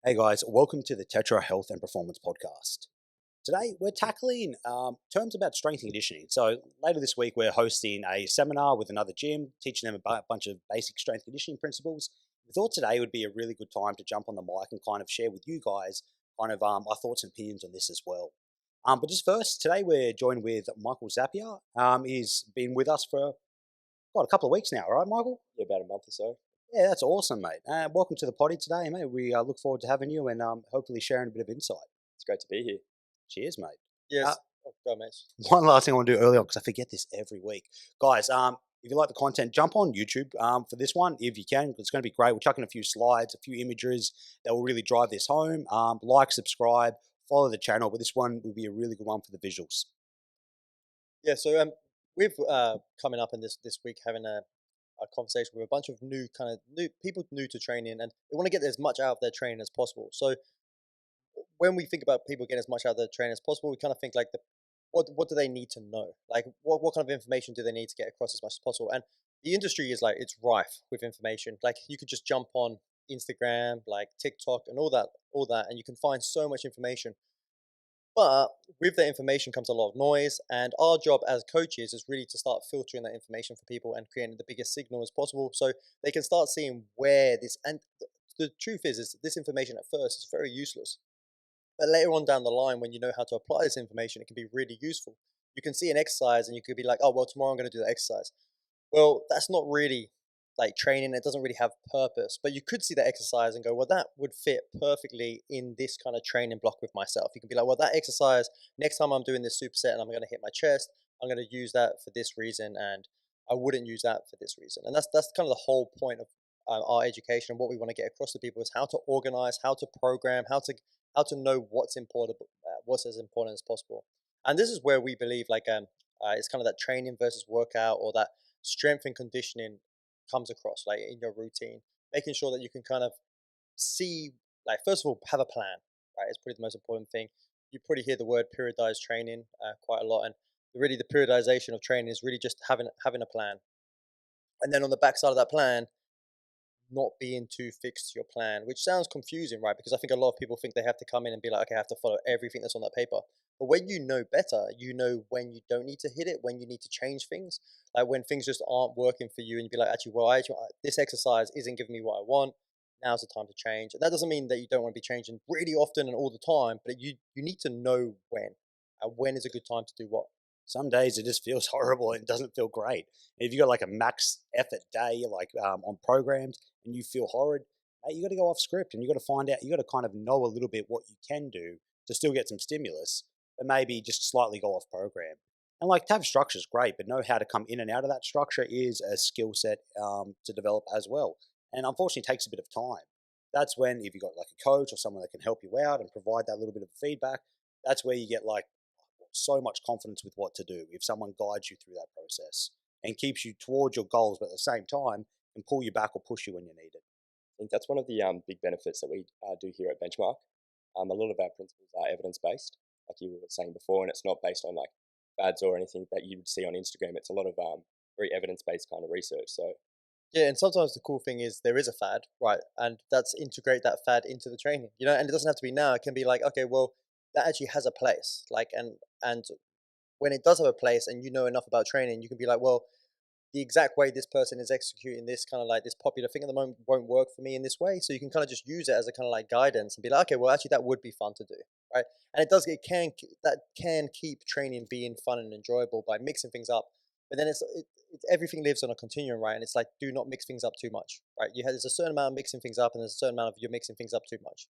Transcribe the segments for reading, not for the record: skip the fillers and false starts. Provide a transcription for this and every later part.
Hey guys, welcome to the Tetra Health and Performance Podcast. Today we're tackling terms about strength and conditioning. So later this week we're hosting a seminar with another gym, teaching them a bunch of basic strength and conditioning principles. We thought today would be a really good time to jump on the mic and kind of share with you guys our thoughts and opinions on this as well. But just first, today we're joined with Michael Zapier. He's been with us for a couple of weeks now, right, Michael? Yeah, about a month or so. Yeah, that's awesome, mate. Welcome to the potty today, mate. We look forward to having you and hopefully sharing a bit of insight. It's great to be here. Cheers, mate. Uh, Yes. Oh, go on, mate. one last thing I want to do early on because I forget this every week, guys. If you like the content, jump on YouTube for this one if you can. It's going to be great. We're chucking a few slides, a few images that will really drive this home. Like, subscribe, follow the channel. But this one will be a really good one for the visuals. Yeah, so we've coming up in this week having a conversation with a bunch of new people new to training, and they want to get as much out of their training as possible. So when we think about people getting as much out of their training as possible, we kind of think like what do they need to know? Like what kind of information do they need to get across as much as possible? And the industry is like it's rife with information. Like you could just jump on Instagram, like TikTok, and all that, and you can find so much information. But with that information comes a lot of noise, and our job as coaches is really to start filtering that information for people and creating the biggest signal as possible, so they can start seeing where this. And the truth is this information at first is very useless, but later on down the line, when you know how to apply this information, it can be really useful. You can see an exercise, and you could be like, "Oh well, tomorrow I'm going to do that exercise." Well, that's not really like training. It doesn't really have purpose. But you could see that exercise and go, well, that would fit perfectly in this kind of training block with myself. You can be like, well, that exercise, next time I'm doing this superset and I'm going to hit my chest, I'm going to use that for this reason, and I wouldn't use that for this reason. And that's kind of the whole point of our education and what we want to get across to people is how to organize, how to program, how to know what's as important as possible. And this is where we believe it's kind of that training versus workout, or that strength and conditioning comes across like in your routine, making sure that you can kind of see, like, first of all, have a plan, right? It's probably the most important thing. You probably hear the word periodized training quite a lot, and really the periodization of training is really just having a plan, and then on the backside of that plan, not being too fixed to your plan, which sounds confusing, right? Because I think a lot of people think they have to come in and be like, okay, I have to follow everything that's on that paper. But when you know better, you know when you don't need to hit it, when you need to change things, like when things just aren't working for you, and you be like, actually, well, this exercise isn't giving me what I want. Now's the time to change. And that doesn't mean that you don't want to be changing really often and all the time, but you need to know when is a good time to do what. Some days it just feels horrible and doesn't feel great. If you got like a max effort day, like on programs, and you feel horrid, mate, you got to go off script and you got to find out. You got to kind of know a little bit what you can do to still get some stimulus, but maybe just slightly go off program. And like to have structure is great, but know how to come in and out of that structure is a skill set to develop as well. And unfortunately, it takes a bit of time. That's when if you got like a coach or someone that can help you out and provide that little bit of feedback, that's where you get like so much confidence with what to do if someone guides you through that process and keeps you towards your goals, but at the same time can pull you back or push you when you need it. I think that's one of the big benefits that we do here at Benchmark. A lot of our principles are evidence based, like you were saying before, and it's not based on like fads or anything that you would see on Instagram. It's a lot of very evidence based kind of research. So Yeah, and sometimes the cool thing is there is a fad, right? And that's integrate that fad into the training, and it doesn't have to be now. It can be like, okay, well, that actually has a place. Like, and when it does have a place and you know enough about training, you can be like, well, the exact way this person is executing this kind of like this popular thing at the moment won't work for me in this way. So you can kind of just use it as a kind of like guidance and be like, okay, well, actually, that would be fun to do, right? And that can keep training being fun and enjoyable by mixing things up. But then everything lives on a continuum, right? And it's like, do not mix things up too much, right? There's a certain amount of mixing things up, and there's a certain amount of you're mixing things up too much.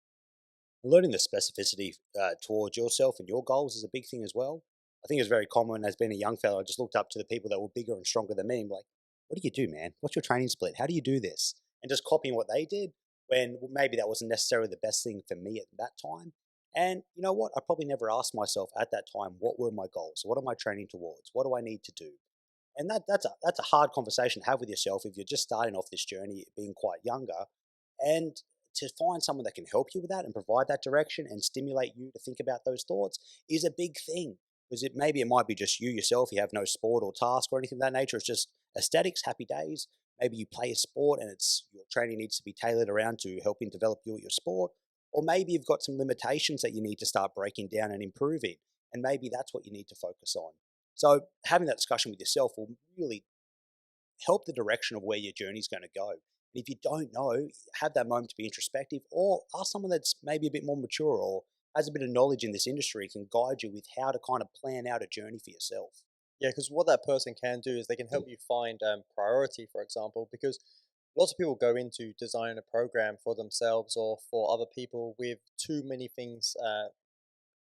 Learning the specificity towards yourself and your goals is a big thing as well. I think it's very common as being a young fellow. I just looked up to the people that were bigger and stronger than me. I'm like, what do you do, man? What's your training split? How do you do this? And just copying what they did when maybe that wasn't necessarily the best thing for me at that time. And you know what? I probably never asked myself at that time, what were my goals? What am I training towards? What do I need to do? And that's a hard conversation to have with yourself if you're just starting off this journey, being quite younger, and to find someone that can help you with that and provide that direction and stimulate you to think about those thoughts is a big thing. Because it might be just you yourself. You have no sport or task or anything of that nature. It's just aesthetics, happy days. Maybe you play a sport and it's your training needs to be tailored around to helping develop you at your sport. Or maybe you've got some limitations that you need to start breaking down and improving. And maybe that's what you need to focus on. So having that discussion with yourself will really help the direction of where your journey is going to go. And if you don't know, have that moment to be introspective, or ask someone that's maybe a bit more mature or has a bit of knowledge in this industry, can guide you with how to kind of plan out a journey for yourself. Yeah, because what that person can do is they can help you find priority, for example, because lots of people go into designing a program for themselves or for other people with too many things that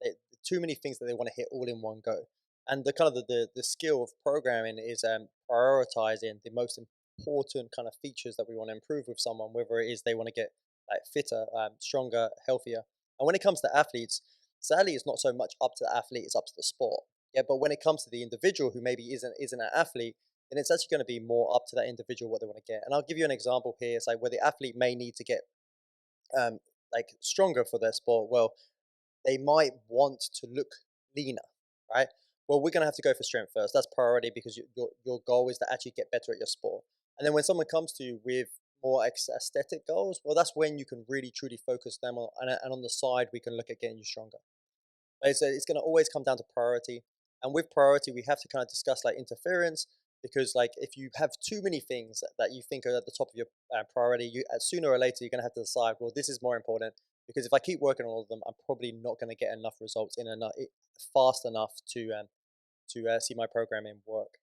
they want to hit all in one go. And the kind of the skill of programming is prioritizing the most important kind of features that we want to improve with someone, whether it is they want to get like fitter, stronger, healthier. And when it comes to athletes, sadly, it's not so much up to the athlete; it's up to the sport. Yeah, but when it comes to the individual who maybe isn't an athlete, then it's actually going to be more up to that individual what they want to get. And I'll give you an example here. It's like where the athlete may need to get um, like stronger for their sport. Well, they might want to look leaner, right? Well, we're going to have to go for strength first. That's priority because your goal is to actually get better at your sport. And then when someone comes to you with more aesthetic goals, well, that's when you can really truly focus them on, and on the side, we can look at getting you stronger. Right? So it's going to always come down to priority. And with priority, we have to kind of discuss like interference because like if you have too many things that you think are at the top of your priority, you sooner or later you're going to have to decide, well, this is more important because if I keep working on all of them, I'm probably not going to get enough results in enough fast enough to see my programming work.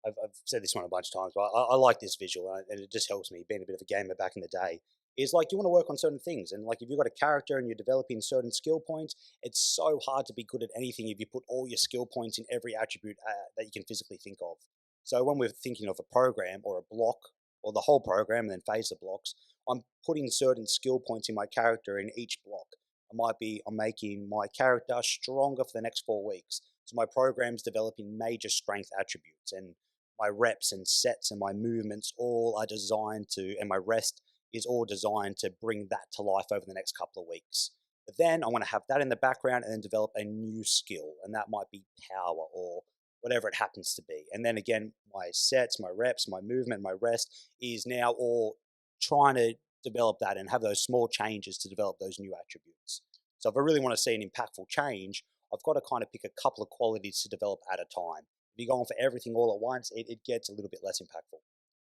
I've said this one a bunch of times, but I like this visual, and it just helps me. Being a bit of a gamer back in the day, is like you want to work on certain things, and like if you've got a character and you're developing certain skill points, it's so hard to be good at anything if you put all your skill points in every attribute that you can physically think of. So when we're thinking of a program or a block or the whole program and then phase the blocks, I'm putting certain skill points in my character in each block. I'm making my character stronger for the next 4 weeks. So my program's developing major strength attributes, and my reps and sets and my movements all are designed to, and my rest is all designed to bring that to life over the next couple of weeks. But then I want to have that in the background and then develop a new skill, and that might be power or whatever it happens to be. And then again, my sets, my reps, my movement, my rest is now all trying to develop that and have those small changes to develop those new attributes. So if I really want to see an impactful change, I've got to kind of pick a couple of qualities to develop at a time. If you're going for everything all at once, it gets a little bit less impactful.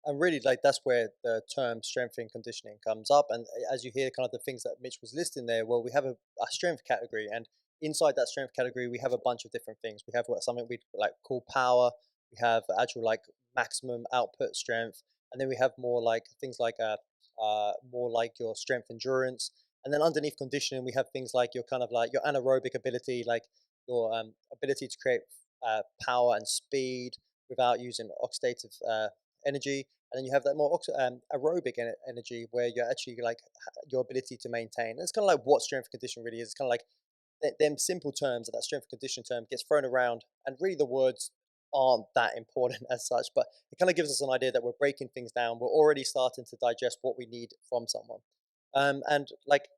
And really, like that's where the term strength and conditioning comes up. And as you hear, kind of the things that Mitch was listing there, well, we have a strength category, and inside that strength category, we have a bunch of different things. We have what something we like call power. We have actual like maximum output strength, and then we have more like things like more like your strength endurance. And then underneath conditioning, we have things like your kind of like your anaerobic ability, like your ability to create power and speed without using oxidative energy. And then you have that more aerobic energy where you're actually like your ability to maintain. And it's kind of like what strength condition really is. It's kind of like them simple terms that strength condition term gets thrown around, and really the words aren't that important as such. But it kind of gives us an idea that we're breaking things down. We're already starting to digest what we need from someone, and like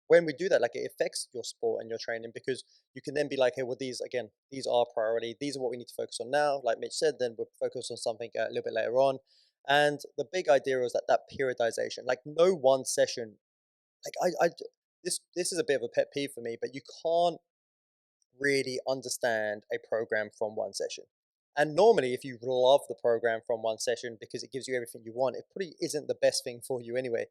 when we do that, like it affects your sport and your training because you can then be like, hey, well, these again, these are priority. These are what we need to focus on now. Like Mitch said, then we'll focus on something a little bit later on. And the big idea is that periodization, like no one session, like this is a bit of a pet peeve for me, but you can't really understand a program from one session. And normally, if you love the program from one session because it gives you everything you want, it probably isn't the best thing for you anyway.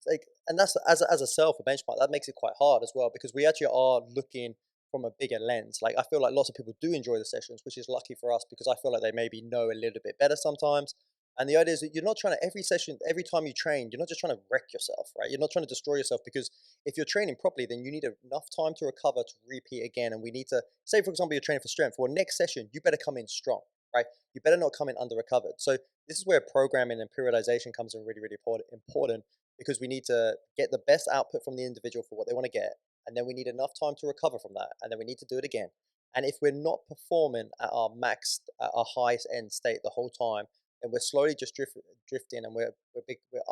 Like, and that's as a self a benchmark that makes it quite hard as well because we actually are looking from a bigger lens. Like I feel like lots of people do enjoy the sessions, which is lucky for us because I feel like they maybe know a little bit better sometimes. And the idea is that you're not trying to every session, every time you train, you're not just trying to wreck yourself, right? You're not trying to destroy yourself because if you're training properly, then you need enough time to recover to repeat again. And we need to say, for example, you're training for strength. Well, next session, you better come in strong, right? You better not come in under recovered. So this is where programming and periodization comes in really, really important because we need to get the best output from the individual for what they want to get. And then we need enough time to recover from that. And then we need to do it again. And if we're not performing at our max, at our highest end state the whole time, and we're slowly just drifting and we're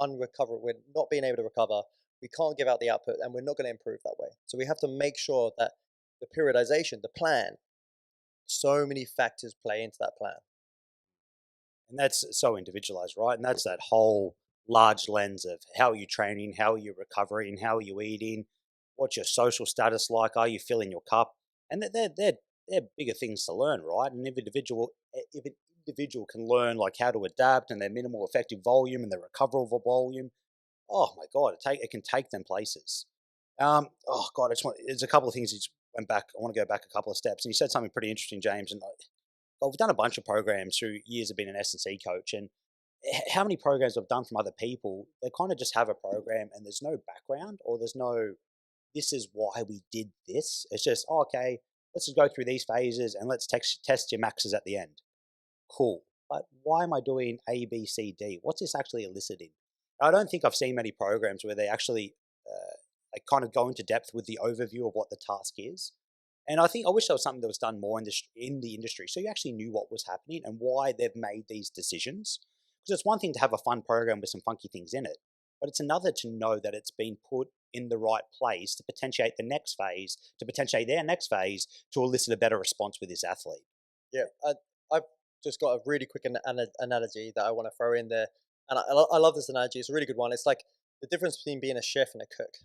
unrecovered, we're not being able to recover, we can't give out the output and we're not going to improve that way. So we have to make sure that the periodization, the plan, so many factors play into that plan. And that's so individualized, right? And that's that whole large lens of how are you training, how are you recovering, how are you eating, what's your social status like, are you filling your cup, and they're bigger things to learn, right? And if an individual can learn like how to adapt and their minimal effective volume and their recoverable volume, oh my god, it can take them places. Oh god, there's a couple of things. He just went back. I want to go back a couple of steps, and you said something pretty interesting, James. And we've done a bunch of programs through years of being an S&C coach, and how many programs I've done from other people, they kind of just have a program and there's no background or there's no, this is why we did this. It's just, oh, okay, let's just go through these phases and let's test your maxes at the end. Cool. But why am I doing A, B, C, D? What's this actually eliciting? I don't think I've seen many programs where they actually like kind of go into depth with the overview of what the task is. And I wish there was something that was done more in the industry, so you actually knew what was happening and why they've made these decisions. Because it's one thing to have a fun program with some funky things in it, but it's another to know that it's been put in the right place to potentiate the next phase, to potentiate their next phase, to elicit a better response with this athlete. Yeah, I've just got a really quick analogy that I want to throw in there, and I love this analogy. It's a really good one. It's like the difference between being a chef and a cook.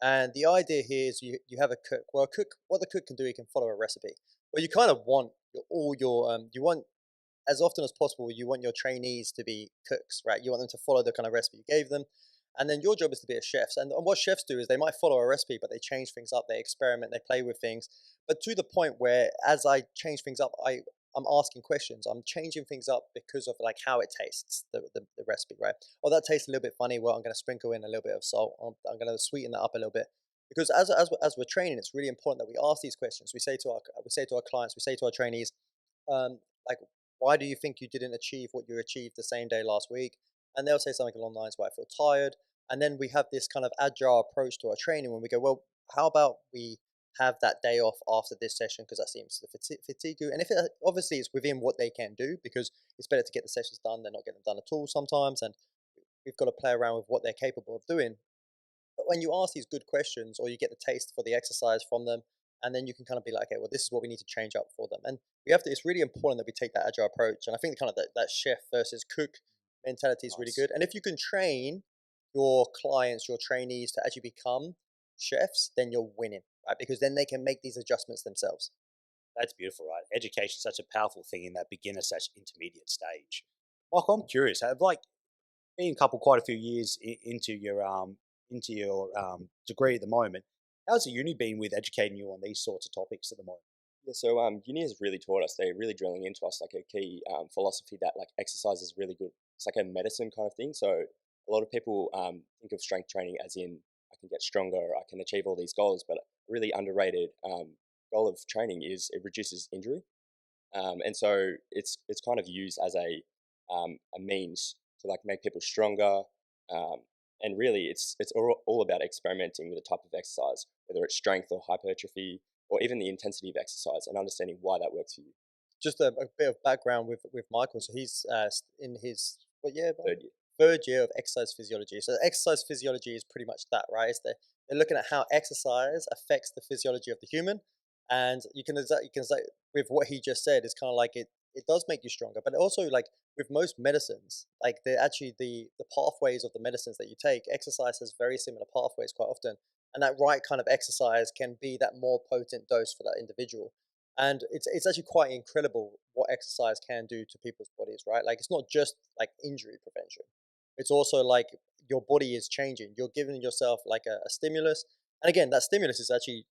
And the idea here is you have a cook. Well, a cook, what the cook can do, he can follow a recipe. Well, you kind of want you want as often as possible, you want your trainees to be cooks, right? You want them to follow the kind of recipe you gave them. And then your job is to be a chef. And what chefs do is they might follow a recipe, but they change things up, they experiment, they play with things. But to the point where as I change things up, I'm asking questions. I'm changing things up because of like how it tastes, the recipe, right? Oh, that tastes a little bit funny. Well, I'm going to sprinkle in a little bit of salt. I'm going to sweeten that up a little bit. Because as we're training, it's really important that we ask these questions. We say to our clients, we say to our trainees, like, why do you think you didn't achieve what you achieved the same day last week? And they'll say something along the lines where I feel tired. And then we have this kind of agile approach to our training when we go, well, how about we have that day off after this session because that seems to fatigue you. And if it obviously it's within what they can do, because it's better to get the sessions done than not get them done at all sometimes. And we've got to play around with what they're capable of doing. But when you ask these good questions or you get the taste for the exercise from them, and then you can kind of be like, okay, well, this is what we need to change up for them. And it's really important that we take that agile approach. And I think kind of that chef versus cook mentality is really Nice. good. And if you can train your clients, your trainees to actually become chefs, then you're winning, right? Because then they can make these adjustments themselves. That's beautiful, right? Education is such a powerful thing in that beginner / intermediate stage. Michael, I'm curious. Have like been quite a few years into your degree at the moment. How's the uni been with educating you on these sorts of topics at the moment? Yeah, so uni has really taught us. They're really drilling into us like a key philosophy that like exercise is really good. It's like a medicine kind of thing. So a lot of people think of strength training as in I can get stronger, I can achieve all these goals, but a really underrated goal of training is it reduces injury, and so it's kind of used as a means to like make people stronger. Um, and really, it's all about experimenting with the type of exercise, whether it's strength or hypertrophy, or even the intensity of exercise, and understanding why that works for you. Just a bit of background with Michael. So he's in his what year? Third year. Third year of exercise physiology. So exercise physiology is pretty much that, right? They're looking at how exercise affects the physiology of the human, and you can say with what he just said, it's kind of like it does make you stronger, but also like with most medicines, like they're actually the pathways of the medicines that you take. Exercise has very similar pathways quite often, and that right kind of exercise can be that more potent dose for that individual. And it's actually quite incredible what exercise can do to people's bodies, right? Like it's not just like injury prevention. It's also like your body is changing. You're giving yourself like a stimulus. And again, that stimulus is actually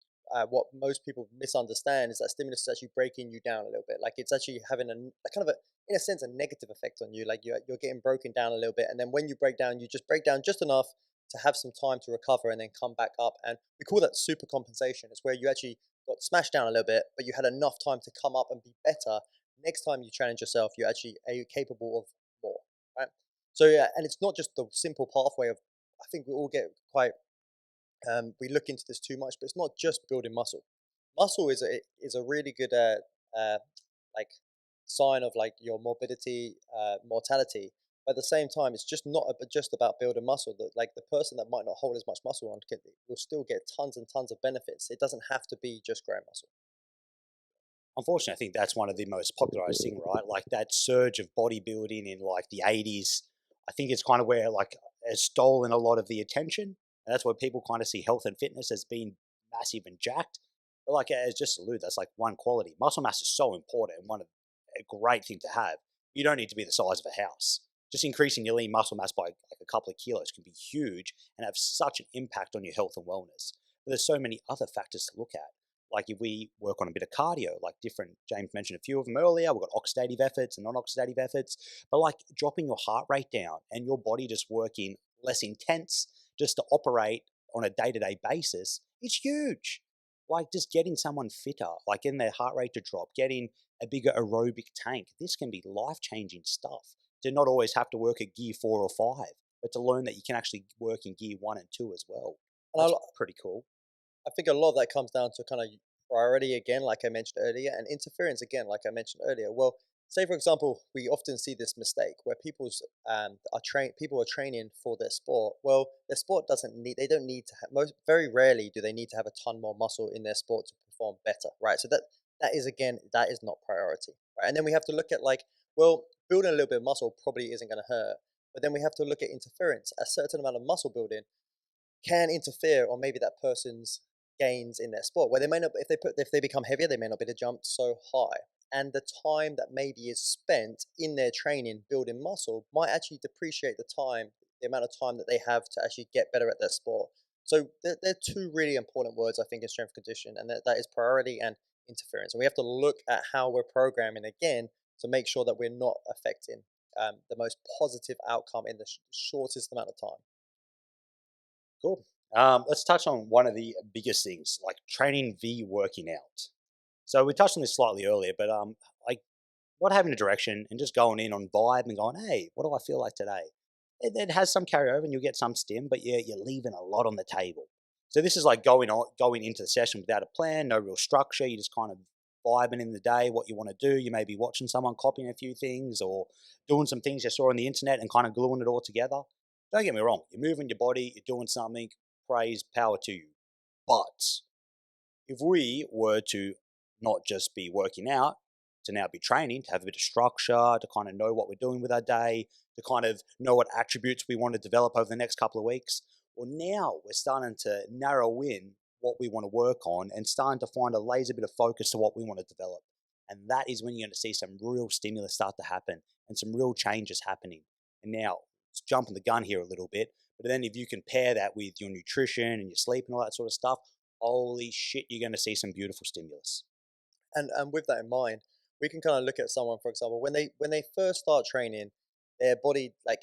what most people misunderstand is that stimulus is actually breaking you down a little bit. Like it's actually having a kind of in a sense, a negative effect on you. Like you're getting broken down a little bit. And then when you break down, you just break down just enough to have some time to recover and then come back up. And we call that super compensation. It's where you actually got smashed down a little bit, but you had enough time to come up and be better. Next time you challenge yourself, you're actually capable of more, right? So yeah, and it's not just the simple pathway of. I think we all get quite. We look into this too much, but it's not just building muscle. Muscle is a really good like sign of like your morbidity, mortality. But at the same time, it's just not just about building muscle. That like the person that might not hold as much muscle on will still get tons and tons of benefits. It doesn't have to be just growing muscle. Unfortunately, I think that's one of the most popularized thing, right? Like that surge of bodybuilding in like the 80s. I think it's kind of where like has stolen a lot of the attention, and that's why people kind of see health and fitness as being massive and jacked. But like as just salute, that's like one quality. Muscle mass is so important and one of a great thing to have. You don't need to be the size of a house. Just increasing your lean muscle mass by like a couple of kilos can be huge and have such an impact on your health and wellness. But there's so many other factors to look at. Like if we work on a bit of cardio, like different, James mentioned a few of them earlier, we've got oxidative efforts and non-oxidative efforts, but like dropping your heart rate down and your body just working less intense just to operate on a day-to-day basis, it's huge. Like just getting someone fitter, like getting their heart rate to drop, getting a bigger aerobic tank, this can be life-changing stuff. To not always have to work at gear 4 or 5, but to learn that you can actually work in gear 1 and 2 as well. And That's pretty cool. I think a lot of that comes down to kind of priority again, like I mentioned earlier, and interference again, like I mentioned earlier. Well, say for example, we often see this mistake where people are training for their sport. Well, their sport doesn't need they don't need to have most very rarely do they need to have a ton more muscle in their sport to perform better, right? So that is again that is not priority, right? And then we have to look at like, well, building a little bit of muscle probably isn't going to hurt, but then we have to look at interference. A certain amount of muscle building can interfere on maybe that person's gains in their sport, where they may not if they become heavier, they may not be able to jump so high. And the time that maybe is spent in their training building muscle might actually depreciate the amount of time that they have to actually get better at their sport. So they're two really important words, I think, in strength conditioning, and that is priority and interference. And we have to look at how we're programming again to make sure that we're not affecting the most positive outcome in the shortest amount of time. Cool. Let's touch on one of the biggest things, like training v working out. So we touched on this slightly earlier, but like not having a direction and just going in on vibe and going, hey, what do I feel like today? It has some carryover and you'll get some stim, but you're leaving a lot on the table. So this is like going into the session without a plan, no real structure. You just kind of vibing in the day, what you want to do. You may be watching someone copying a few things or doing some things you saw on the internet and kind of gluing it all together. Don't get me wrong, you're moving your body, you're doing something, praise, power to you. But if we were to not just be working out, to now be training, to have a bit of structure, to kind of know what we're doing with our day, to kind of know what attributes we want to develop over the next couple of weeks, well, now we're starting to narrow in what we want to work on and starting to find a laser bit of focus to what we want to develop. And that is when you're going to see some real stimulus start to happen and some real changes happening. And now, it's jumping the gun here a little bit, but then if you can pair that with your nutrition and your sleep and all that sort of stuff, holy shit, you're going to see some beautiful stimulus. And with that in mind, we can kind of look at someone, for example, when they first start training, their body like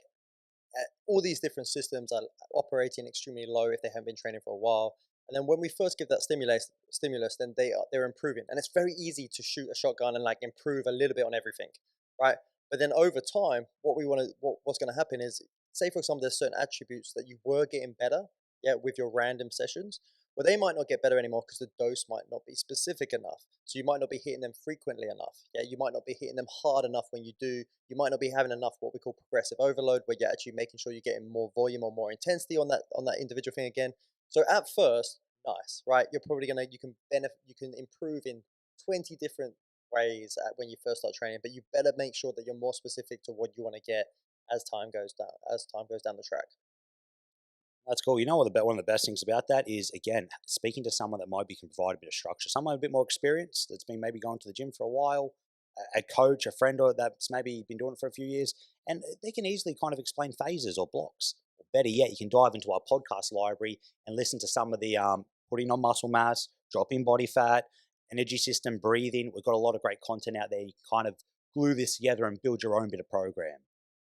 all these different systems are operating extremely low if they haven't been training for a while. And then when we first give that stimulus, then they're improving, and it's very easy to shoot a shotgun and like improve a little bit on everything, right? But then over time, what's going to happen is, say for example, there's certain attributes that you were getting better, yeah, with your random sessions. Well, they might not get better anymore because the dose might not be specific enough. So you might not be hitting them frequently enough. Yeah, you might not be hitting them hard enough when you do. You might not be having enough what we call progressive overload, where you're actually making sure you're getting more volume or more intensity on that individual thing again. So at first, nice, right? You're probably you can improve in 20 different ways when you first start training, but you better make sure that you're more specific to what you want to get as time goes down the track. That's cool. You know what? One of the best things about that is, again, speaking to someone that might be can provide a bit of structure, someone a bit more experienced that's been maybe going to the gym for a while, a coach, a friend, or that's maybe been doing it for a few years, and they can easily kind of explain phases or blocks. Or better yet, you can dive into our podcast library and listen to some of the putting on muscle mass, dropping body fat, energy system, breathing. We've got a lot of great content out there. You can kind of glue this together and build your own bit of program.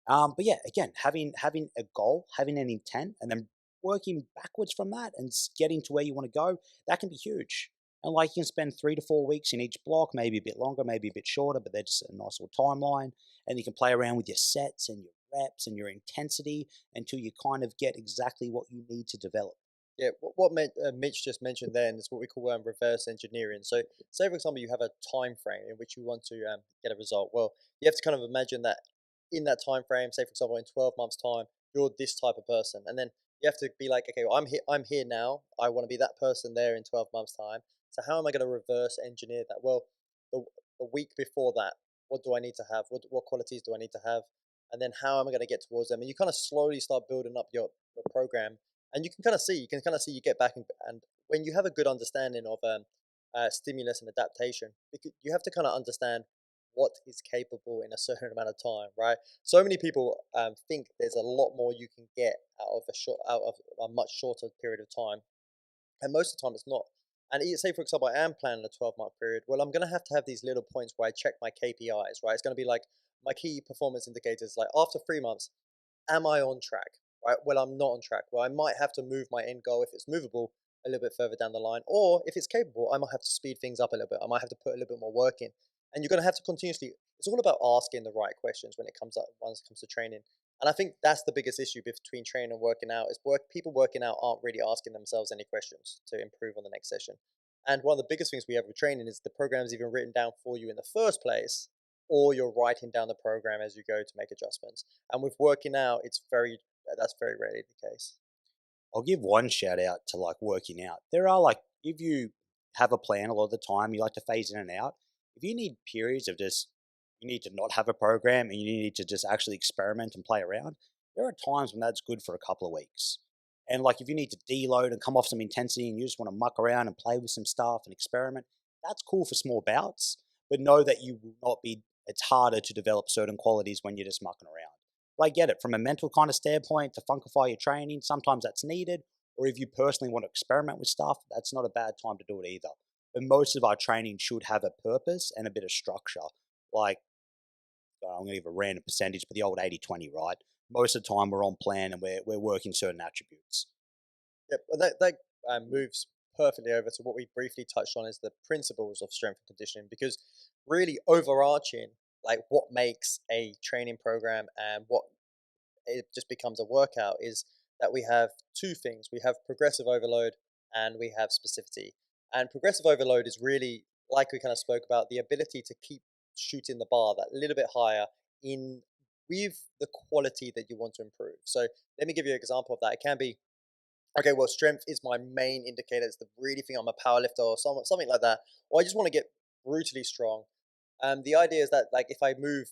But yeah, again, having a goal, having an intent, and then working backwards from that and getting to where you want to go, that can be huge. And like you can spend 3 to 4 weeks in each block, maybe a bit longer, maybe a bit shorter, but they're just a nice little timeline. And you can play around with your sets and your reps and your intensity until you kind of get exactly what you need to develop. Yeah, Mitch just mentioned then is what we call reverse engineering. So, say for example, you have a time frame in which you want to get a result. Well, you have to kind of imagine that in that time frame, say for example, in 12 months' time, you're this type of person, and then you have to be like, okay, well, I'm here now. I want to be that person there in 12 months' time. So how am I going to reverse engineer that? Well, the, the week before that, what do I need to have? What qualities do I need to have? and then how am I going to get towards them? And you kind of slowly start building up your program, and you can kind of see you get back, and when you have a good understanding of stimulus and adaptation, because you have to kind of understand what is capable in a certain amount of time, right? So many people think there's a lot more you can get out of a much shorter period of time, and most of the time it's not. And say, for example, I am planning a 12-month period. Well, I'm going to have these little points where I check my KPIs, right? It's going to be like my key performance indicators, like after 3 months, am I on track? Right. Well, I'm not on track. Well, I might have to move my end goal if it's movable a little bit further down the line, or if it's capable, I might have to speed things up a little bit. I might have to put a little bit more work in, and you're going to have to continuously. It's all about asking the right questions when it comes up once it comes to training. And I think that's the biggest issue between training and working out is people working out aren't really asking themselves any questions to improve on the next session. And one of the biggest things we have with training is the program's even written down for you in the first place, or you're writing down the program as you go to make adjustments. And with working out, that's very rarely the case. I'll give one shout out to like working out. There are like, if you have a plan a lot of the time, you like to phase in and out. If you need periods of just, you need to not have a program and you need to just actually experiment and play around, there are times when that's good for a couple of weeks. And like if you need to deload and come off some intensity and you just want to muck around and play with some stuff and experiment, that's cool for small bouts. But know that you will not be, it's harder to develop certain qualities when you're just mucking around. But I get it from a mental kind of standpoint to funkify your training. Sometimes that's needed. Or if you personally want to experiment with stuff, that's not a bad time to do it either. But most of our training should have a purpose and a bit of structure. Like, I'm going to give a random percentage, but the old 80-20, right? Most of the time we're on plan and we're working certain attributes. Yep, well, that moves perfectly over to what we briefly touched on is the principles of strength and conditioning, because really overarching, like what makes a training program and what it just becomes a workout is that we have two things. We have progressive overload and we have specificity. And progressive overload is really, like we kind of spoke about, the ability to keep shooting the bar that little bit higher in with the quality that you want to improve. So let me give you an example of that. It can be, okay, well, strength is my main indicator. It's the really thing I'm a power lifter or something like that. Or I just want to get brutally strong. The idea is that like if I move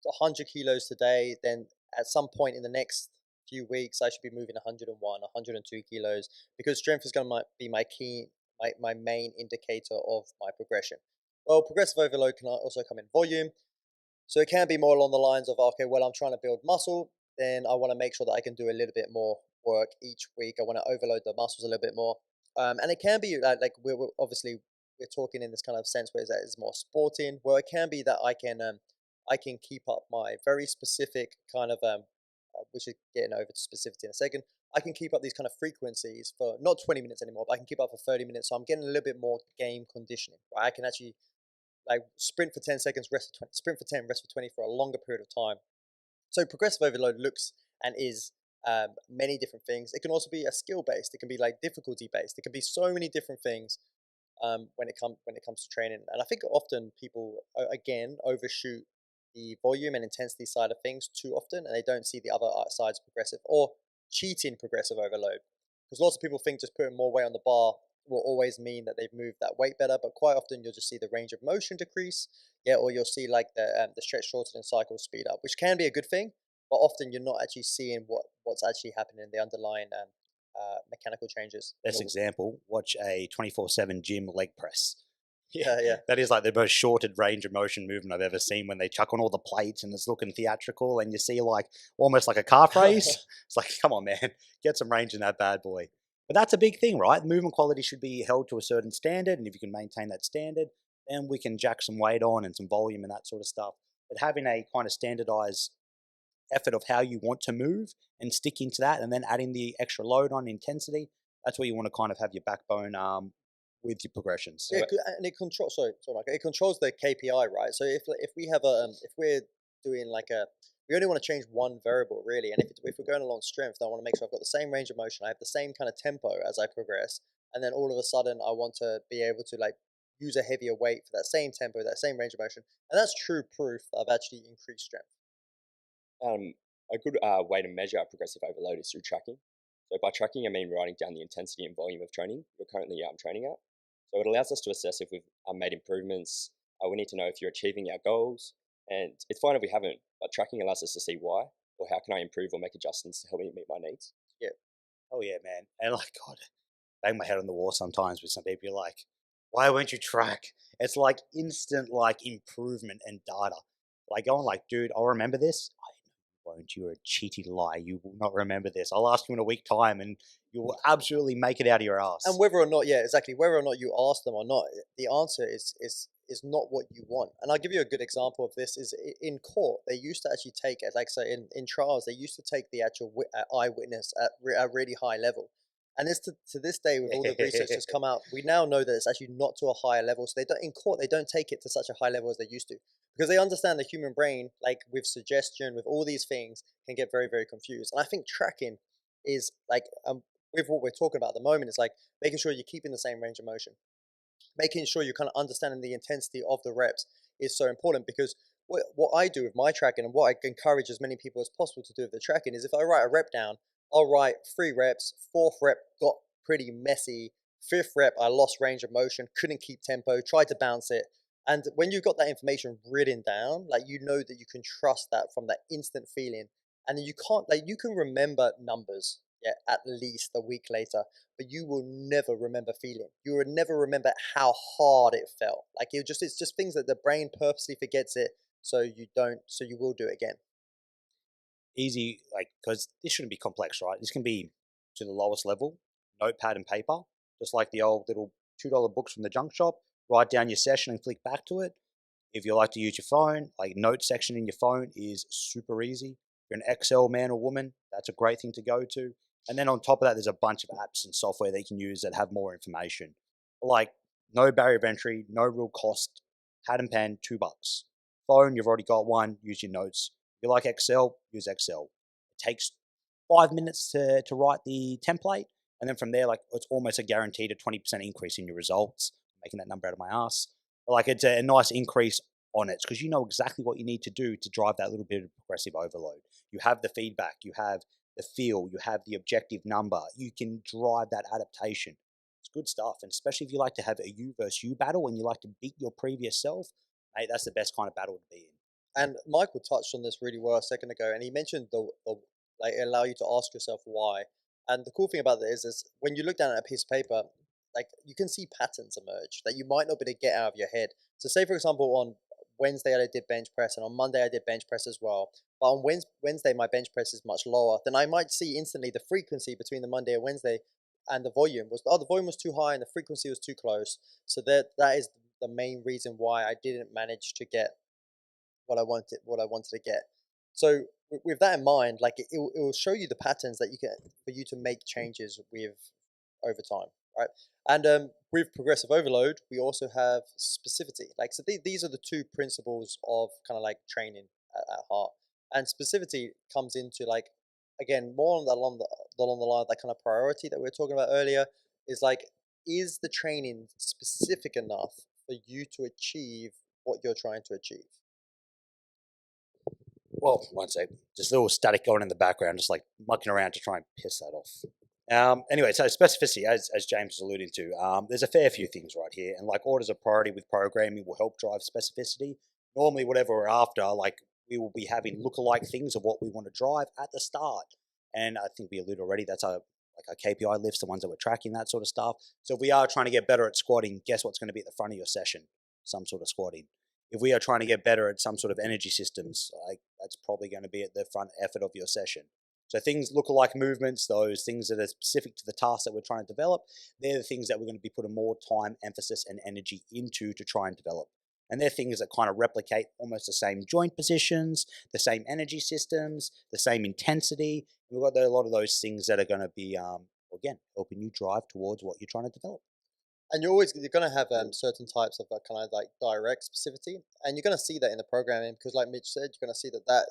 100 kilos today, then at some point in the next few weeks, I should be moving 101, 102 kilos, because strength is going to be my main indicator of my progression. Well, progressive overload can also come in volume. So it can be more along the lines of, okay, well, I'm trying to build muscle, then I want to make sure that I can do a little bit more work each week. I want to overload the muscles a little bit more. And it can be like we're obviously we're talking in this kind of sense where it's more sporting, where it can be that I can keep up my very specific kind of which is getting over to specificity in a second. I can keep up these kind of frequencies for not 20 minutes anymore, but I can keep up for 30 minutes. So I'm getting a little bit more game conditioning, right? I can actually like sprint for 10 seconds, rest for 20, sprint for 10, rest for 20 for a longer period of time. So progressive overload looks and is many different things. It can also be a skill based. It can be like difficulty based. It can be so many different things when it comes to training. And I think often people again overshoot the volume and intensity side of things too often, and they don't see the other sides of progressive or cheating progressive overload. Because lots of people think just putting more weight on the bar will always mean that they've moved that weight better, but quite often you'll just see the range of motion decrease, yeah, or you'll see like the stretch shorten and cycle speed up, which can be a good thing, but often you're not actually seeing what's actually happening in the underlying mechanical changes. Best example, watch a 24/7 gym leg press. Yeah, yeah. That is like the most shorted range of motion movement I've ever seen when they chuck on all the plates and it's looking theatrical and you see like almost like a calf raise. It's like, come on, man, get some range in that bad boy. But that's a big thing, right? Movement quality should be held to a certain standard. And if you can maintain that standard, then we can jack some weight on and some volume and that sort of stuff. But having a kind of standardized effort of how you want to move and sticking to that and then adding the extra load on intensity, that's where you want to kind of have your backbone with your progressions. Yeah, and it controls. Sorry, Michael. It controls the KPI, right? So if we have if we're doing like we only want to change one variable really, and if we're going along strength, I want to make sure I've got the same range of motion, I have the same kind of tempo as I progress, and then all of a sudden I want to be able to like use a heavier weight for that same tempo, that same range of motion, and that's true proof that I've actually increased strength. A good way to measure our progressive overload is through tracking. So by tracking, I mean writing down the intensity and volume of training you're currently training at. So it allows us to assess if we've made improvements. We need to know if you're achieving our goals. And it's fine if we haven't, but tracking allows us to see why, or how can I improve or make adjustments to help me meet my needs. Oh yeah, man. And like, God, bang my head on the wall sometimes with some people. You're like, why won't you track? It's like instant like improvement and data. Like going like, dude, I'll remember this. I know you won't. You're a cheaty lie. You will not remember this. I'll ask you in a week time, and you will absolutely make it out of your And ass. whether or not, yeah, exactly, whether or not you ask them or not, the answer is not what you want. And I'll give you a good example of this is in court. They used to actually take it, like so in trials, they used to take the actual eyewitness at a really high level. And this to this day, with all the research that's come out, we now know that it's actually not to a higher level. So they don't in court, they don't take it to such a high level as they used to, because they understand the human brain, like with suggestion, with all these things, can get very, very confused. And I think tracking is like with what we're talking about at the moment, it's like making sure you're keeping the same range of motion, making sure you're kind of understanding the intensity of the reps is so important, because what I do with my tracking and what I encourage as many people as possible to do with the tracking is if I write a rep down, I'll write 3 reps, 4th rep got pretty messy, 5th rep I lost range of motion, couldn't keep tempo, tried to bounce it. And when you've got that information written down, like you know that you can trust that from that instant feeling, and you can't like you can remember numbers, yeah, at least a week later, but you will never remember feeling. You will never remember how hard it felt. Like it's just things that the brain purposely forgets it, so you don't, so you will do it again. Easy, like, because this shouldn't be complex, right? This can be to the lowest level, notepad and paper, just like the old little $2 books from the junk shop. Write down your session and flick back to it. If you like to use your phone, like note section in your phone is super easy. If you're an Excel man or woman, that's a great thing to go to. And then on top of that, there's a bunch of apps and software that you can use that have more information. Like no barrier of entry, no real cost, pad and pen, $2. Phone, you've already got one, use your notes. If you like Excel, use Excel. It takes 5 minutes to write the template. And then from there, like it's almost a guaranteed a 20% increase in your results. I'm making that number out of my ass. But like it's a nice increase on it because you know exactly what you need to do to drive that little bit of progressive overload. You have the feedback, you have the feel, you have the objective number. You can drive that adaptation. It's good stuff. And especially if you like to have a you versus you battle and you like to beat your previous self, mate, that's the best kind of battle to be in. And Michael touched on this really well a second ago, and he mentioned the like allow you to ask yourself why. And the cool thing about this is when you look down at a piece of paper, like you can see patterns emerge that you might not be able to get out of your head. So say for example on Wednesday I did bench press, and on Monday I did bench press as well. But on Wednesday my bench press is much lower. Then I might see instantly the frequency between the Monday and Wednesday, and the volume was the volume was too high and the frequency was too close. So that is the main reason why I didn't manage to get what I wanted to get. So with that in mind, like it will show you the patterns that you can for you to make changes with over time, right? And with progressive overload, we also have specificity. Like so, these are the two principles of kind of like training at heart. And specificity comes into like again more on the along the line of that kind of priority that we were talking about earlier. Is like is the training specific enough for you to achieve what you're trying to achieve? Well, one sec. Just a little static going in the background, just like mucking around to try and piss that off. Anyway, so specificity, as James was alluding to, there's a fair few things right here. And like orders of priority with programming will help drive specificity. Normally, whatever we're after, like we will be having lookalike things of what we want to drive at the start. And I think we alluded already, that's our like our KPI lifts, the ones that we're tracking, that sort of stuff. So if we are trying to get better at squatting, guess what's going to be at the front of your session? Some sort of squatting. If we are trying to get better at some sort of energy systems, like that's probably going to be at the front effort of your session. So things look-alike movements, those things that are specific to the task that we're trying to develop, they're the things that we're going to be putting more time, emphasis, and energy into to try and develop. And they're things that kind of replicate almost the same joint positions, the same energy systems, the same intensity. We've got a lot of those things that are going to be, again, helping you drive towards what you're trying to develop. And you're going to have certain types of kind of like direct specificity, and you're going to see that in the programming because, like Mitch said, you're going to see that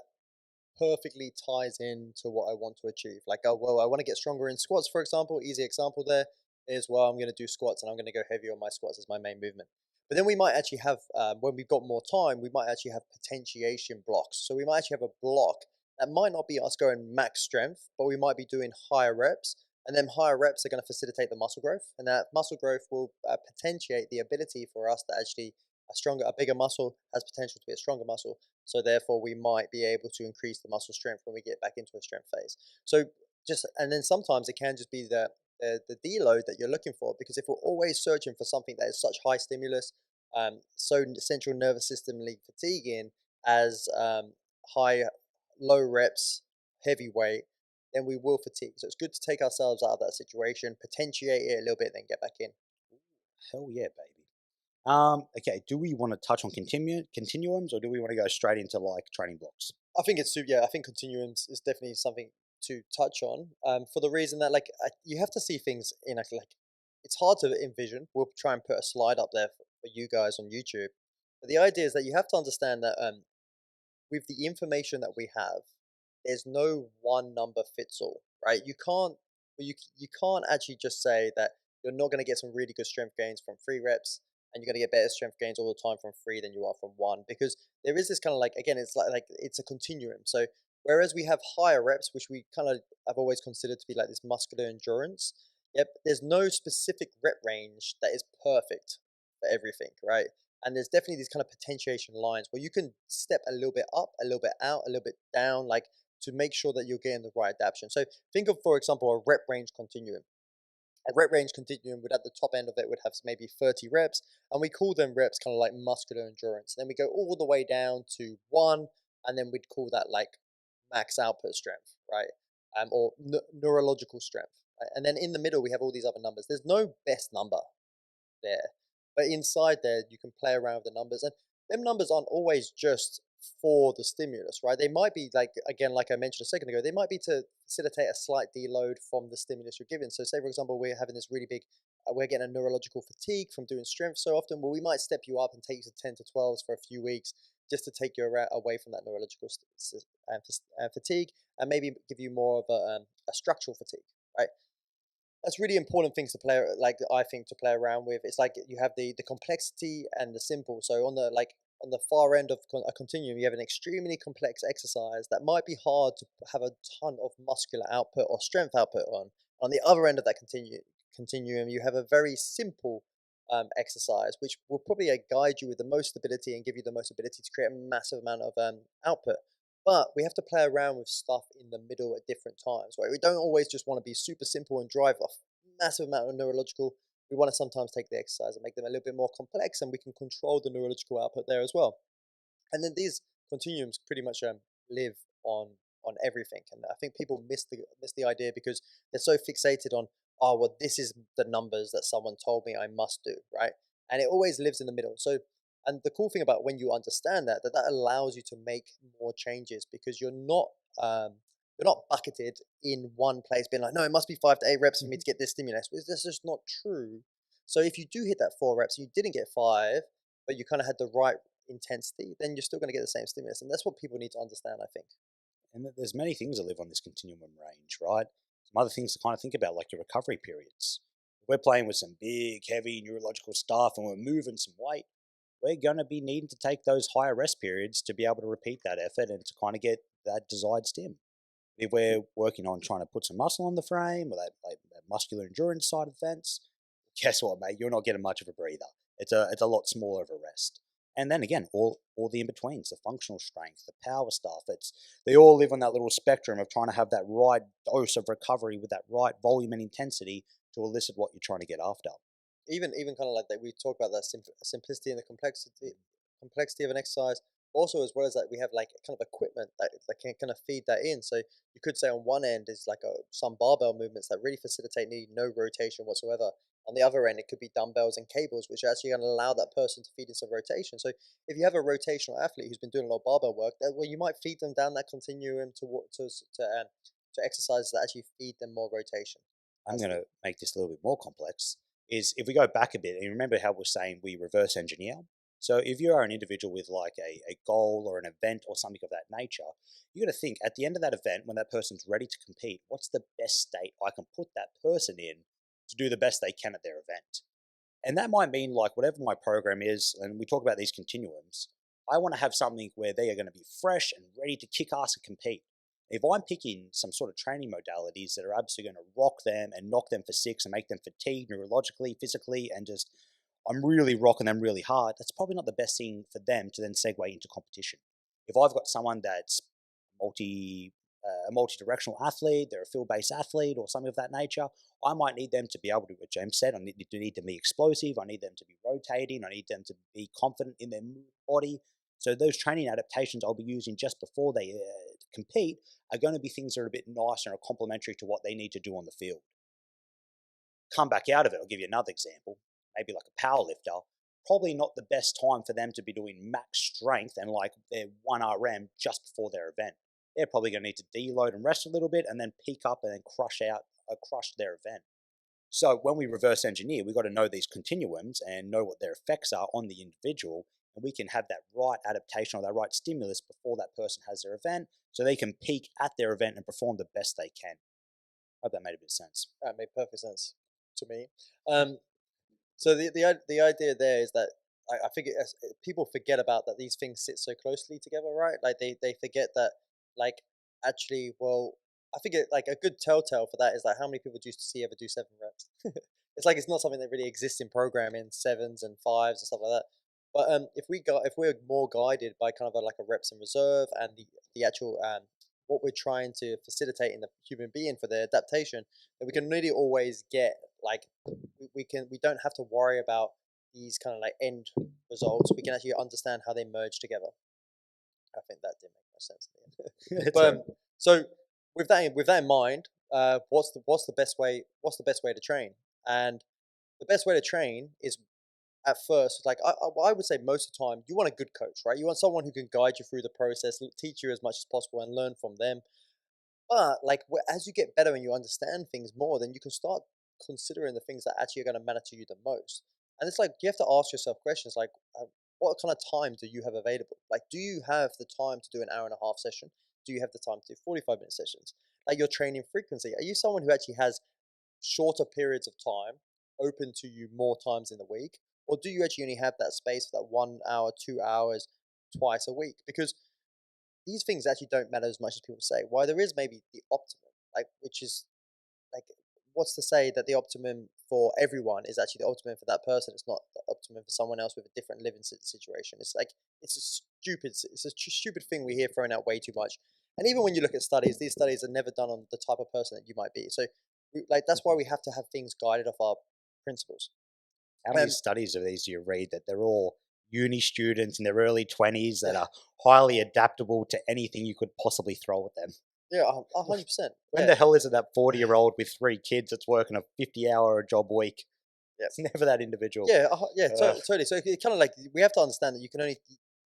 perfectly ties into what I want to achieve. Like, oh well, I want to get stronger in squats, for example. Easy example there is well, I'm going to do squats and I'm going to go heavy on my squats as my main movement. But then we might actually have, when we've got more time, we might actually have potentiation blocks. So we might actually have a block that might not be us going max strength, but we might be doing higher reps. And then higher reps are going to facilitate the muscle growth. And that muscle growth will potentiate the ability for us to actually a bigger muscle has potential to be a stronger muscle. So therefore, we might be able to increase the muscle strength when we get back into a strength phase. So and then sometimes it can just be the deload that you're looking for, because if we're always searching for something that is such high stimulus, so central nervous system fatiguing as high low reps, heavy weight, then we will fatigue. So it's good to take ourselves out of that situation, potentiate it a little bit, then get back in. Hell yeah, baby. Okay, do we want to touch on continuums, or do we want to go straight into like training blocks? I think it's yeah. I think continuums is definitely something to touch on. For the reason that you have to see things in it's hard to envision. We'll try and put a slide up there for you guys on YouTube. But the idea is that you have to understand that with the information that we have, there's no one number fits all, right? You can't actually just say that you're not going to get some really good strength gains from 3 reps, and you're going to get better strength gains all the time from 3 than you are from 1, because there is this kind of again, it's like it's a continuum. So whereas we have higher reps, which we kind of have always considered to be like this muscular endurance, yep, there's no specific rep range that is perfect for everything, right? And there's definitely these kind of potentiation lines where you can step a little bit up, a little bit out, a little bit down, to make sure that you're getting the right adaptation. So think of, for example, a rep range continuum. A rep range continuum would, at the top end of it, would have maybe 30 reps, and we call them reps kind of like muscular endurance. Then we go all the way down to 1, and then we'd call that like max output strength, right? Or neurological strength. Right? And then in the middle, we have all these other numbers. There's no best number there. But inside there, you can play around with the numbers, and them numbers aren't always just for the stimulus, right? They might be again, like I mentioned a second ago, they might be to facilitate a slight deload from the stimulus you're given. So say, for example, we're having this really big, we're getting a neurological fatigue from doing strength so often. Well, we might step you up and take you to 10 to 12s for a few weeks, just to take you away from that neurological fatigue, and maybe give you more of a structural fatigue, right? That's really important things to play, I think, to play around with. It's like you have the complexity and the simple. So on the far end of a continuum, you have an extremely complex exercise that might be hard to have a ton of muscular output or strength output on. On the other end of that continuum, you have a very simple exercise, which will probably guide you with the most stability and give you the most ability to create a massive amount of output. But we have to play around with stuff in the middle at different times, right? We don't always just want to be super simple and drive off massive amount of neurological. We want to sometimes take the exercise and make them a little bit more complex, and we can control the neurological output there as well. And then these continuums pretty much live on everything. And I think people miss the idea because they're so fixated on, oh, well, this is the numbers that someone told me I must do, right? And it always lives in the middle. So, and the cool thing about when you understand that allows you to make more changes, because you're not bucketed in one place, being like, no, it must be 5 to 8 reps for me to get this stimulus. That's just not true. So if you do hit that 4 reps, you didn't get 5, but you kind of had the right intensity, then you're still going to get the same stimulus. And that's what people need to understand, I think. And there's many things that live on this continuum range, right? Some other things to kind of think about, like your recovery periods. If we're playing with some big, heavy neurological stuff and we're moving some weight, we're going to be needing to take those higher rest periods to be able to repeat that effort and to kind of get that desired stim. If we're working on trying to put some muscle on the frame, or that muscular endurance side of the fence, guess what, mate? You're not getting much of a breather. It's a lot smaller of a rest. And then again, all the in-betweens, the functional strength, the power stuff, they all live on that little spectrum of trying to have that right dose of recovery with that right volume and intensity to elicit what you're trying to get after. Even kind of like that, we talk about that simplicity and the complexity of an exercise. Also, as well as that, we have like kind of equipment that can kind of feed that in. So you could say on one end is like some barbell movements that really facilitate needing no rotation whatsoever. On the other end, it could be dumbbells and cables, which are actually going to allow that person to feed in some rotation. So if you have a rotational athlete who's been doing a lot of barbell work, well, you might feed them down that continuum to exercises that actually feed them more rotation. I'm going to make this a little bit more complex. Is if we go back a bit, and remember how we're saying we reverse engineer. So if you are an individual with like a goal or an event or something of that nature, you got to think at the end of that event, when that person's ready to compete, what's the best state I can put that person in to do the best they can at their event? And that might mean like whatever my program is, and we talk about these continuums, I want to have something where they are going to be fresh and ready to kick ass and compete. If I'm picking some sort of training modalities that are absolutely going to rock them and knock them for 6 and make them fatigued neurologically, physically, and just I'm really rocking them really hard, that's probably not the best thing for them to then segue into competition. If I've got someone that's a multi-directional athlete, they're a field-based athlete or something of that nature, I might need them to be able to, what James said, I need them to be explosive, I need them to be rotating, I need them to be confident in their body. So those training adaptations I'll be using just before they compete are going to be things that are a bit nicer and are complementary to what they need to do on the field. Come back out of it, I'll give you another example, maybe like a power lifter, probably not the best time for them to be doing max strength and like their 1RM just before their event. They're probably going to need to deload and rest a little bit and then peak up and then crush their event. So when we reverse engineer, we've got to know these continuums and know what their effects are on the individual, and we can have that right adaptation or that right stimulus before that person has their event so they can peak at their event and perform the best they can. I hope that made a bit of sense. That made perfect sense to me. So the idea there is that I think people forget about that these things sit so closely together, right? Like they forget that, like, actually, well, I think like a good telltale for that is like how many people do you see ever do 7 reps? It's like it's not something that really exists in programming, 7s and 5s and stuff like that. But if we're more guided by kind of like a reps in reserve and the actual what we're trying to facilitate in the human being for their adaptation, then we can really always get like we don't have to worry about these kind of like end results. We can actually understand how they merge together. I think that did make more sense to me. But so with that in mind, what's the best way? What's the best way to train? And the best way to train is at first, like I would say most of the time, you want a good coach, right? You want someone who can guide you through the process, teach you as much as possible, and learn from them. But like as you get better and you understand things more, then you can start considering the things that actually are going to matter to you the most. And it's like you have to ask yourself questions like, what kind of time do you have available? Like, do you have the time to do an hour and a half session? Do you have the time to do 45-minute sessions? Like your training frequency. Are you someone who actually has shorter periods of time open to you more times in the week? Or do you actually only have that space for that 1 hour, 2 hours twice a week? Because these things actually don't matter as much as people say. Why there is maybe the optimum, like which is like what's to say that the optimum for everyone is actually the optimum for that person? It's not the optimum for someone else with a different living situation. It's like it's a stupid thing we hear thrown out way too much. And even when you look at studies, these studies are never done on the type of person that you might be. So like that's why we have to have things guided off our principles. How many studies of these do you read that they're all uni students in their early 20s that are highly adaptable to anything you could possibly throw at them? Yeah, 100%. When the hell is it that 40-year-old with 3 kids that's working a 50-hour job week? Yeah. It's never that individual. Yeah, totally. So it kind of like we have to understand that you can only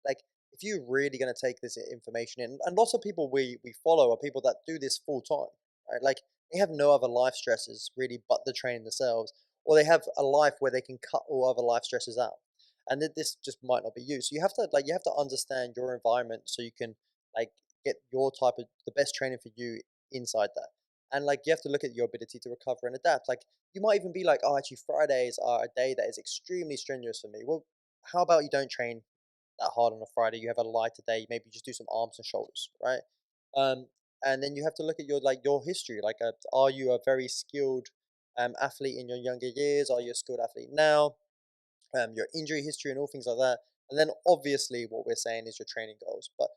like if you're really going to take this information in, and lots of people we follow are people that do this full time, right? Like they have no other life stresses really but the training themselves, or they have a life where they can cut all other life stresses out, and this just might not be you. So you have to understand your environment so you can like get your type of the best training for you inside that, and like you have to look at your ability to recover and adapt. Like you might even be like, oh, actually Fridays are a day that is extremely strenuous for me. Well, how about you don't train that hard on a Friday? You have a lighter day. Maybe you just do some arms and shoulders, right? Um, and then you have to look at your history. Like, are you a very skilled athlete in your younger years? Are you a skilled athlete now? Your injury history and all things like that. And then obviously what we're saying is your training goals. But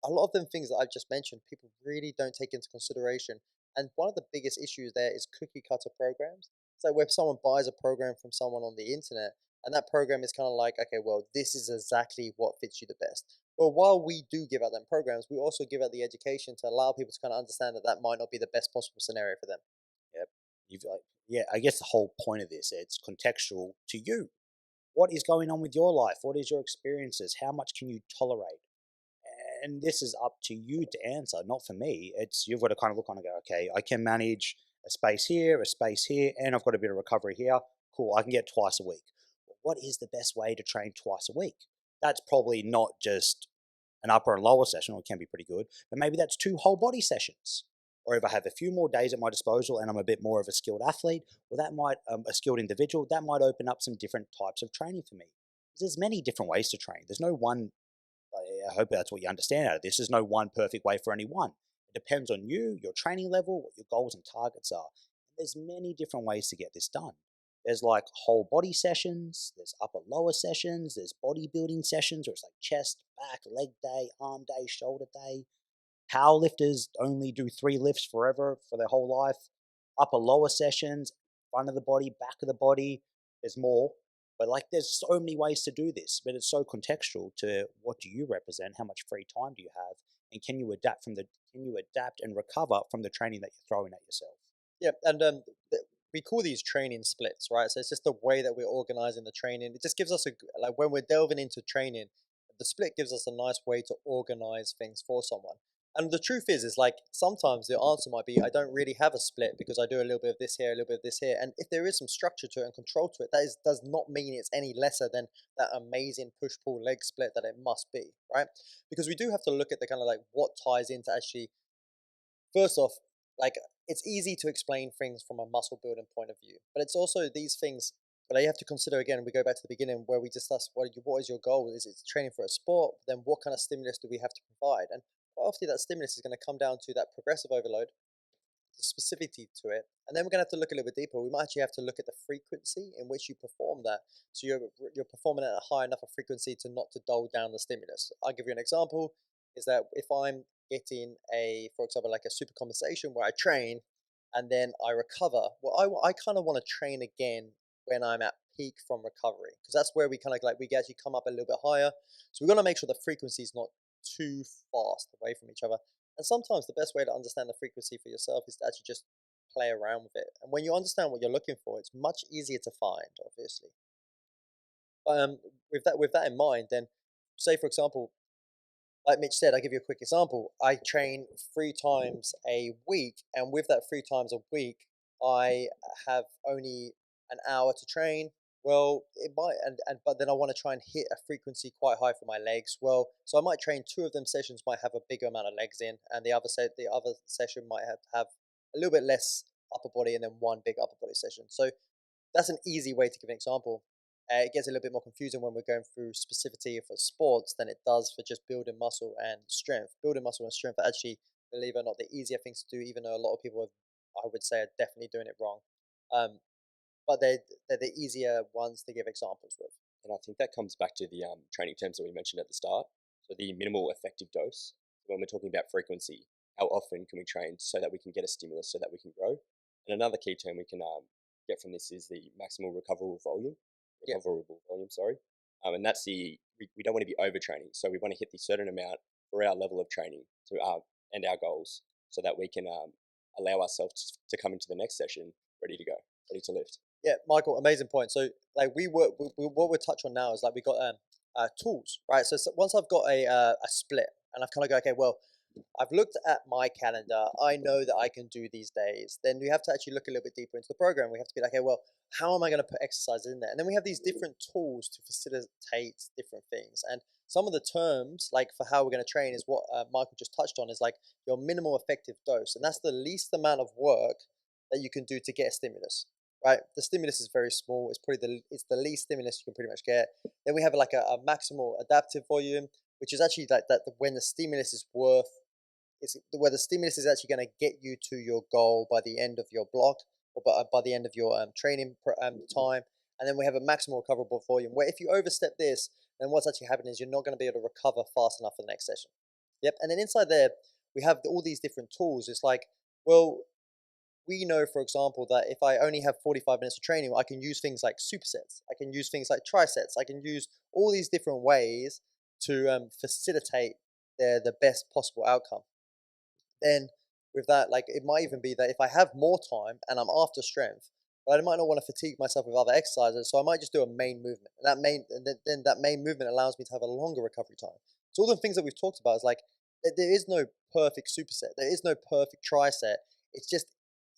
a lot of them things that I've just mentioned, people really don't take into consideration. And one of the biggest issues there is cookie cutter programs. It's like where someone buys a program from someone on the internet, and that program is kind of like, okay, well, this is exactly what fits you the best. But while we do give out them programs, we also give out the education to allow people to kind of understand that that might not be the best possible scenario for them. Yep. Yeah, I guess the whole point of this, it's contextual to you. What is going on with your life? What is your experiences? How much can you tolerate? And this is up to you to answer, not for me. It's you've got to kind of look on and go, okay, I can manage a space here, and I've got a bit of recovery here. Cool, I can get twice a week. But what is the best way to train twice a week? That's probably not just an upper and lower session, or it can be pretty good, but maybe that's 2 whole body sessions. Or if I have a few more days at my disposal and I'm a bit more of a skilled athlete, well, that might, a skilled individual, that might open up some different types of training for me. There's many different ways to train. There's no one, I hope that's what you understand out of this. There's no one perfect way for anyone. It depends on you, your training level, what your goals and targets are. There's many different ways to get this done. There's like whole body sessions, there's upper lower sessions, there's bodybuilding sessions where it's like chest, back, leg day, arm day, shoulder day. Powerlifters only do 3 lifts forever for their whole life. Upper lower sessions, front of the body, back of the body. There's more. But like there's so many ways to do this, but it's so contextual to what do you represent, how much free time do you have, and can you adapt and recover from the training that you're throwing at yourself? Yeah, and we call these training splits, right? So it's just the way that we're organizing the training. It just gives us like when we're delving into training, the split gives us a nice way to organize things for someone. And the truth is like sometimes the answer might be I don't really have a split because I do a little bit of this here, a little bit of this here. And if there is some structure to it and control to it, does not mean it's any lesser than that amazing push pull leg split that it must be, right? Because we do have to look at the kind of like what ties into actually. First off, like it's easy to explain things from a muscle building point of view, but it's also these things that you have to consider again. We go back to the beginning where we discuss what is your goal? Is it training for a sport? Then what kind of stimulus do we have to provide? And quite often that stimulus is going to come down to that progressive overload, the specificity to it, and then we're going to have to look a little bit deeper. We might actually have to look at the frequency in which you perform that. So you're performing at a high enough a frequency to not to dull down the stimulus. I'll give you an example. Is that if I'm getting for example, like a super compensation where I train and then I recover, well, I kind of want to train again when I'm at peak from recovery because that's where we kind of like we actually come up a little bit higher. So we're going to make sure the frequency is not too fast away from each other. And sometimes the best way to understand the frequency for yourself is to actually just play around with it. And when you understand what you're looking for, it's much easier to find, obviously. With that in mind, then say for example, like Mitch said, I'll give you a quick example. I train 3 times a week, and with that 3 times a week, I have only an hour to train. Well, it might, but then I want to try and hit a frequency quite high for my legs. Well, so I might train 2 of them sessions might have a bigger amount of legs in, and the other session might have a little bit less upper body, and then one big upper body session. So that's an easy way to give an example. It gets a little bit more confusing when we're going through specificity for sports than it does for just building muscle and strength. Building muscle and strength are actually, believe it or not, the easier things to do, even though a lot of people, I would say, are definitely doing it wrong. But they're the easier ones to give examples with. And I think that comes back to the training terms that we mentioned at the start. So the minimal effective dose. When we're talking about frequency, how often can we train so that we can get a stimulus so that we can grow? And another key term we can get from this is the maximal recoverable volume. Sorry. And that's we don't want to be overtraining. So we want to hit the certain amount for our level of training and our goals so that we can allow ourselves to come into the next session ready to go, ready to lift. Yeah, Michael, amazing point. So like what we're touch on now is like we got tools, right? So once I've got a split and I've kind of go, okay, well, I've looked at my calendar. I know that I can do these days. Then we have to actually look a little bit deeper into the program. We have to be like, okay, well, how am I going to put exercises in there? And then we have these different tools to facilitate different things. And some of the terms, like for how we're going to train, is what Michael just touched on, is like your minimal effective dose. And that's the least amount of work that you can do to get a stimulus, right? The stimulus is very small. It's probably it's the least stimulus you can pretty much get. Then we have like a maximal adaptive volume, which is actually like that when the stimulus is where the stimulus is actually going to get you to your goal by the end of your block or by the end of your training time. And then we have a maximal recoverable volume where if you overstep this, then what's actually happening is you're not going to be able to recover fast enough for the next session. Yep. And then inside there, we have all these different tools. It's like, well, we know, for example, that if I only have 45 minutes of training, I can use things like supersets. I can use things like trisets. I can use all these different ways to facilitate the best possible outcome. Then with that, like it might even be that if I have more time and I'm after strength, but I might not want to fatigue myself with other exercises, so I might just do a main movement. And then that main movement allows me to have a longer recovery time. So all the things that we've talked about is like there is no perfect superset, there is no perfect triset. It's just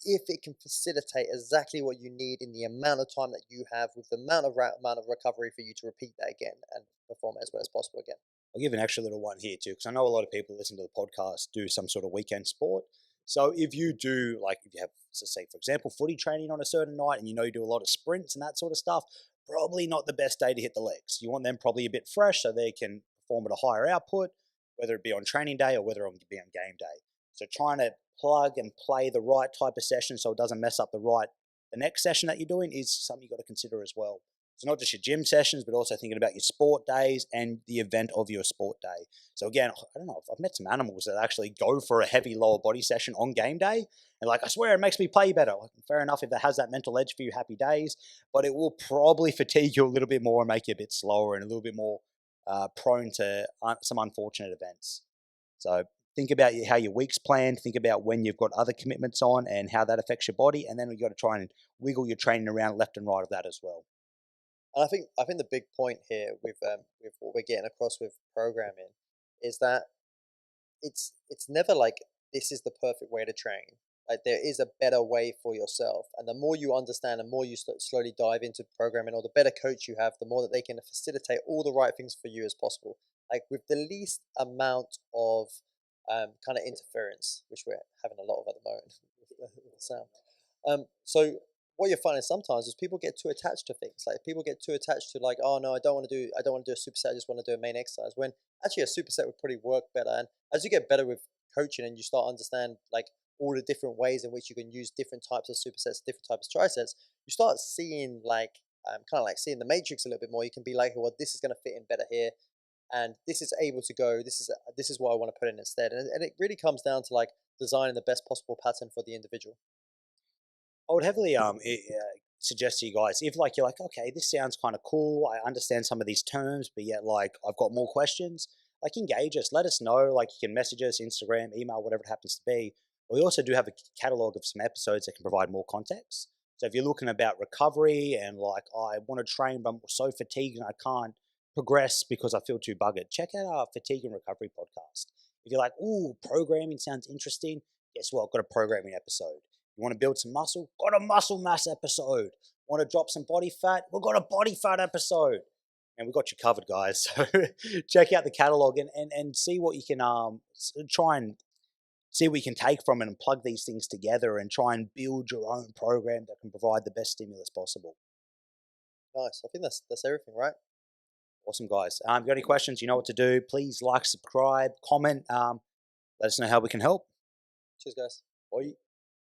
if it can facilitate exactly what you need in the amount of time that you have with the amount of recovery for you to repeat that again and perform it as well as possible again. I'll give an extra little one here too, because I know a lot of people listen to the podcast do some sort of weekend sport. So if you do, like if you have, so say for example, footy training on a certain night and you know you do a lot of sprints and that sort of stuff, probably not the best day to hit the legs. You want them probably a bit fresh so they can perform at a higher output, whether it be on training day or whether it be on game day. So trying to plug and play the right type of session so it doesn't mess up the the next session that you're doing is something you've got to consider as well. So not just your gym sessions, but also thinking about your sport days and the event of your sport day. So again, I don't know, I've met some animals that actually go for a heavy lower body session on game day. And like, I swear it makes me play better. Like, fair enough, if it has that mental edge for you, happy days. But it will probably fatigue you a little bit more and make you a bit slower and a little bit more prone to some unfortunate events. So think about how your week's planned. Think about when you've got other commitments on and how that affects your body. And then you've got to try and wiggle your training around left and right of that as well. And I think the big point here with what we're getting across with programming is that it's never like this is the perfect way to train. Like there is a better way for yourself, and the more you understand, the more you slowly dive into programming, or the better coach you have, the more that they can facilitate all the right things for you as possible. Like with the least amount of kind of interference, which we're having a lot of at the moment with the sound. So what you're finding sometimes is people get too attached to things. Like people get too attached to like, oh no, I don't want to do a superset. I just want to do a main exercise. When actually a superset would probably work better. And as you get better with coaching and you start understand like all the different ways in which you can use different types of supersets, different types of trisets, you start seeing like kind of like seeing the matrix a little bit more. You can be like, well, this is going to fit in better here, and this is able to go. This is what I want to put in instead. And it really comes down to like designing the best possible pattern for the individual. I would heavily suggest to you guys, if like you're like, okay, this sounds kind of cool, I understand some of these terms, but yet like I've got more questions, like engage us, let us know. Like you can message us, Instagram, email, whatever it happens to be. We also do have a catalog of some episodes that can provide more context. So if you're looking about recovery and like, oh, I want to train, but I'm so fatigued and I can't progress because I feel too buggered, check out our fatigue and recovery podcast. If you're like, ooh, programming sounds interesting, guess what? I've got a programming episode. You want to build some muscle? Got a muscle mass episode. Want to drop some body fat? We've got a body fat episode. And we've got you covered, guys. So check out the catalog and see what you can try and see what you can take from it and plug these things together and try and build your own program that can provide the best stimulus possible. Nice. I think that's everything, right? Awesome, guys. If you got any questions, you know what to do. Please like, subscribe, comment. Let us know how we can help. Cheers, guys. Bye.